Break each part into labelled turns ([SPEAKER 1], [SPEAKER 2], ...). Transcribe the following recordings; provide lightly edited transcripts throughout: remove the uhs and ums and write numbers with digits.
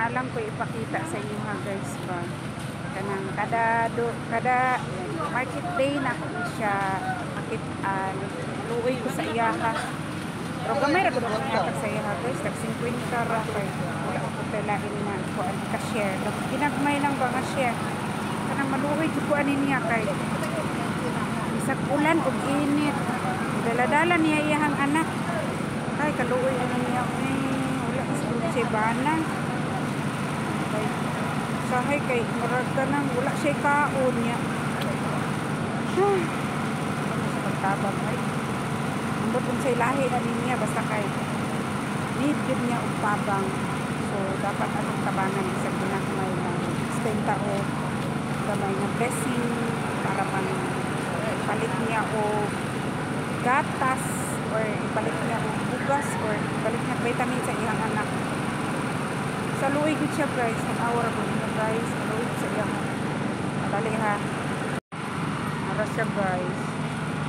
[SPEAKER 1] alam ko ipakita sa inyo ha guys ba. Kanang kada market day na ko siya makitaan. Luoy ko sa iya ha. Pero gamay ra gud ko nga sa iya ha guys, tag 50 ra kay wala ko palain na ko ang ka-share. Ginagmay lang ba nga share. Kanang maluoy jud ko ani niya kay bisag ulan ug init. Dala-dala niya iyang anak. Ay kaluoy ani niya. Wala si bana. Sahay kay murag ka nang wala siya kaon niya. Ano sa pagtabang ay ambot kung sa ilahi ani niya basta kay need yun niya og tabang. So dapat atong tabangan sa ginagmay na stenta o gamay na blessing para pang palit niya o gatas or ipalit niya o bugas or ipalit niya vitamin sa iyang anak. Sa luoy gud siya guys, nag-awar ko niya guys, sa luoy sa iyang madali ha. Ara siya guys.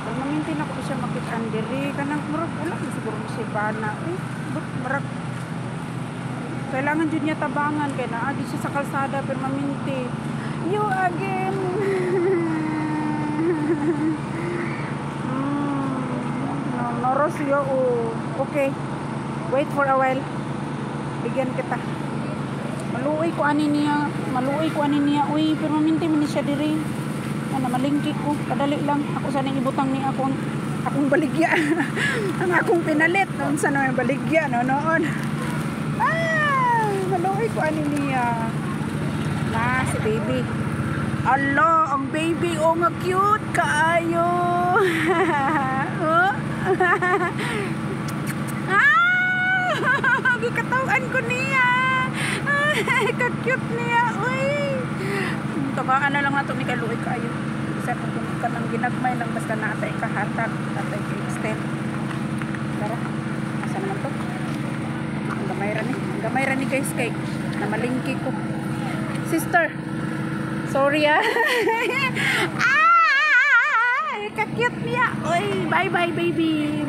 [SPEAKER 1] Pag mamintin ako siya makitaan diri kanang murag wala siguro siya bana. But murag kailangan jud niya tabangan kay naa di siya sa kalsada pero maminti. You again. Noros yo okay. Wait for a while. Bigyan kita. Maluoy ko ani niya. Uy, pero maminti man siya diri. Ano malingki ko. Kadali lang. Ako sana ibutang ni akong baligya. Ang akong pinalit noon sa naman baligya noon. Maluoy ko ani niya. Na si baby. Allah, ang baby nga cute kaayo. Oh. Katawan ko niya. Ka-cute niya. Uy. Tabaan na lang nato ni kaluoy kayo. Isa kung ka nang ginagmay lang basta natay ka hatak, natay ka extend. Tara. Asa naman to? Ang gamay ra ni guys kay na malingki ko. Sister. Sorry ka-cute niya. Uy, bye-bye baby.